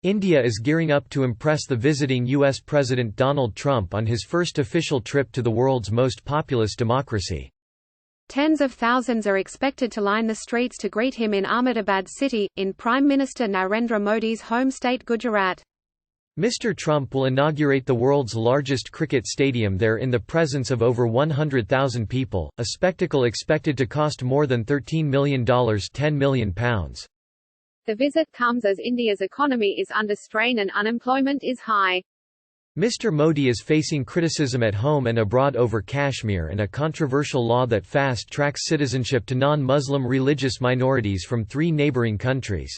India is gearing up to impress the visiting U.S. President Donald Trump on his first official trip to the world's most populous democracy. Tens of thousands are expected to line the streets to greet him in Ahmedabad city, in Prime Minister Narendra Modi's home state Gujarat. Mr. Trump will inaugurate the world's largest cricket stadium there in the presence of over 100,000 people, a spectacle expected to cost more than $13 million £10 million. The visit comes as India's economy is under strain and unemployment is high. Mr. Modi is facing criticism at home and abroad over Kashmir and a controversial law that fast-tracks citizenship to non-Muslim religious minorities from 3 neighboring countries.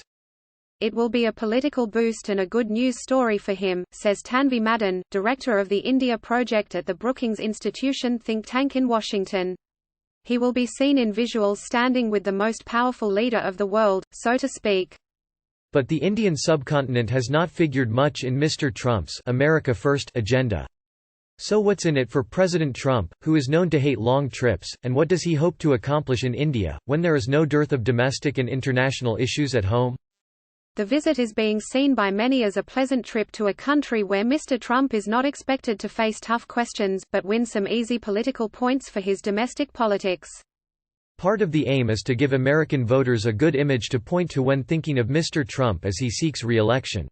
It will be a political boost and a good news story for him, says Tanvi Madan, director of the India Project at the Brookings Institution think tank in Washington. He will be seen in visuals standing with the most powerful leader of the world, so to speak. But the Indian subcontinent has not figured much in Mr. Trump's America First agenda. So what's in it for President Trump, who is known to hate long trips, and what does he hope to accomplish in India, when there is no dearth of domestic and international issues at home? The visit is being seen by many as a pleasant trip to a country where Mr. Trump is not expected to face tough questions, but win some easy political points for his domestic politics. Part of the aim is to give American voters a good image to point to when thinking of Mr. Trump as he seeks re-election.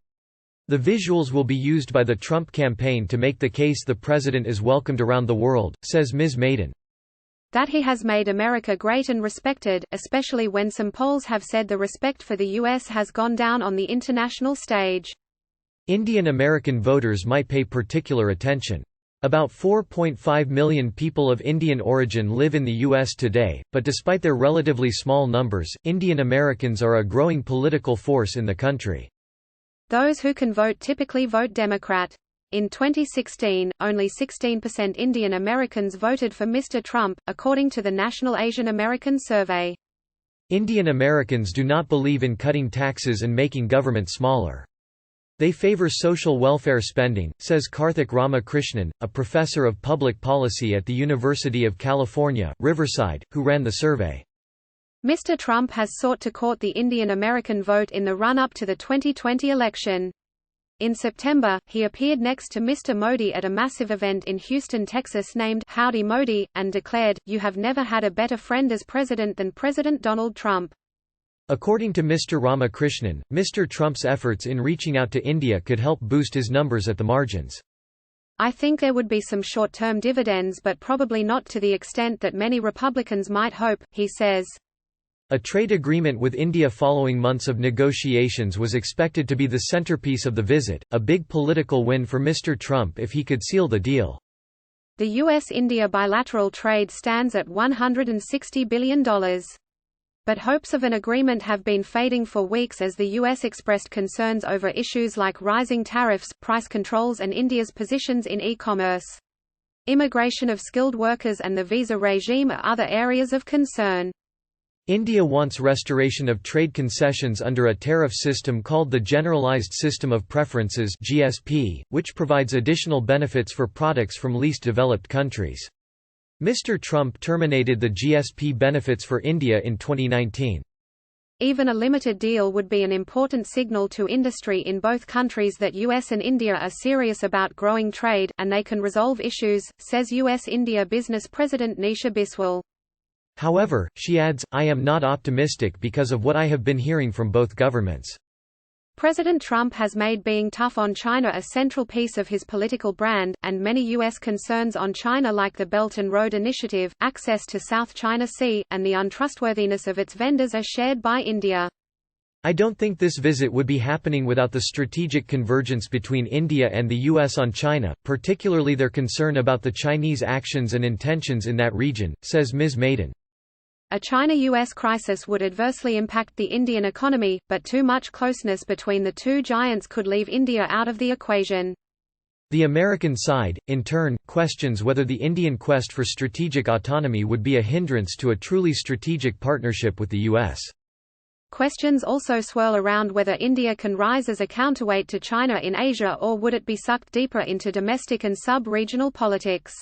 The visuals will be used by the Trump campaign to make the case the president is welcomed around the world, says Ms. Maiden. That he has made America great and respected, especially when some polls have said the respect for the U.S. has gone down on the international stage. Indian American voters might pay particular attention. About 4.5 million people of Indian origin live in the U.S. today, but despite their relatively small numbers, Indian Americans are a growing political force in the country. Those who can vote typically vote Democrat. In 2016, only 16% Indian Americans voted for Mr. Trump, according to the National Asian American Survey. Indian Americans do not believe in cutting taxes and making government smaller. They favor social welfare spending, says Karthik Ramakrishnan, a professor of public policy at the University of California, Riverside, who ran the survey. Mr. Trump has sought to court the Indian American vote in the run-up to the 2020 election. In September, he appeared next to Mr. Modi at a massive event in Houston, Texas named Howdy Modi, and declared, "You have never had a better friend as president than President Donald Trump." According to Mr. Ramakrishnan, Mr. Trump's efforts in reaching out to India could help boost his numbers at the margins. "I think there would be some short-term dividends but probably not to the extent that many Republicans might hope," he says. A trade agreement with India following months of negotiations was expected to be the centerpiece of the visit, a big political win for Mr. Trump if he could seal the deal. The U.S.-India bilateral trade stands at $160 billion. But hopes of an agreement have been fading for weeks as the U.S. expressed concerns over issues like rising tariffs, price controls and India's positions in e-commerce. Immigration of skilled workers and the visa regime are other areas of concern. India wants restoration of trade concessions under a tariff system called the Generalized System of Preferences (GSP), which provides additional benefits for products from least developed countries. Mr. Trump terminated the GSP benefits for India in 2019. Even a limited deal would be an important signal to industry in both countries that US and India are serious about growing trade, and they can resolve issues, says US-India business president Nisha Biswal. However, she adds, "I am not optimistic because of what I have been hearing from both governments." President Trump has made being tough on China a central piece of his political brand, and many U.S. concerns on China like the Belt and Road Initiative, access to South China Sea, and the untrustworthiness of its vendors are shared by India. "I don't think this visit would be happening without the strategic convergence between India and the U.S. on China, particularly their concern about the Chinese actions and intentions in that region," says Ms. Maiden. A China-US crisis would adversely impact the Indian economy, but too much closeness between the two giants could leave India out of the equation. The American side, in turn, questions whether the Indian quest for strategic autonomy would be a hindrance to a truly strategic partnership with the U.S. Questions also swirl around whether India can rise as a counterweight to China in Asia or would it be sucked deeper into domestic and sub-regional politics.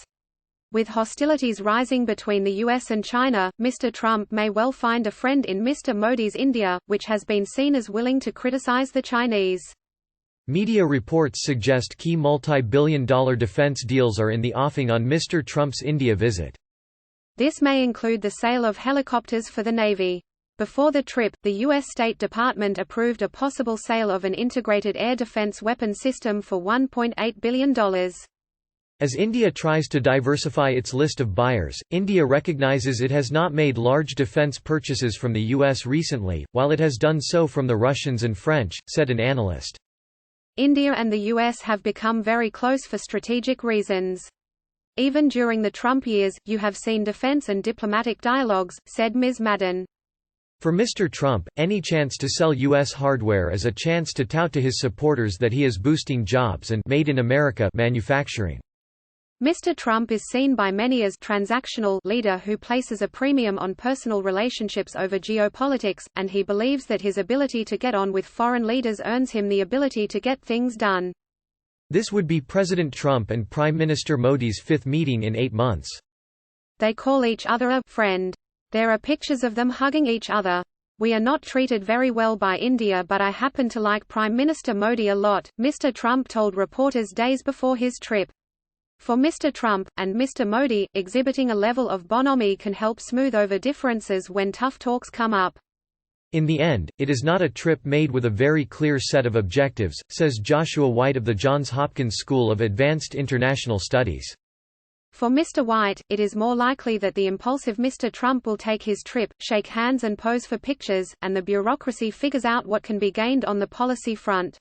With hostilities rising between the US and China, Mr. Trump may well find a friend in Mr. Modi's India, which has been seen as willing to criticize the Chinese. Media reports suggest key multi-billion-dollar defense deals are in the offing on Mr. Trump's India visit. This may include the sale of helicopters for the Navy. Before the trip, the U.S. State Department approved a possible sale of an integrated air defense weapon system for $1.8 billion. As India tries to diversify its list of buyers, India recognizes it has not made large defense purchases from the U.S. recently, while it has done so from the Russians and French, said an analyst. India and the U.S. have become very close for strategic reasons. Even during the Trump years, you have seen defense and diplomatic dialogues, said Ms. Madden. For Mr. Trump, any chance to sell U.S. hardware is a chance to tout to his supporters that he is boosting jobs and Made in America manufacturing. Mr. Trump is seen by many as transactional leader who places a premium on personal relationships over geopolitics, and he believes that his ability to get on with foreign leaders earns him the ability to get things done. This would be President Trump and Prime Minister Modi's fifth meeting in 8 months. They call each other a friend. There are pictures of them hugging each other. We are not treated very well by India, but I happen to like Prime Minister Modi a lot, Mr. Trump told reporters days before his trip. For Mr. Trump, and Mr. Modi, exhibiting a level of bonhomie can help smooth over differences when tough talks come up. In the end, it is not a trip made with a very clear set of objectives, says Joshua White of the Johns Hopkins School of Advanced International Studies. For Mr. White, it is more likely that the impulsive Mr. Trump will take his trip, shake hands and pose for pictures, and the bureaucracy figures out what can be gained on the policy front.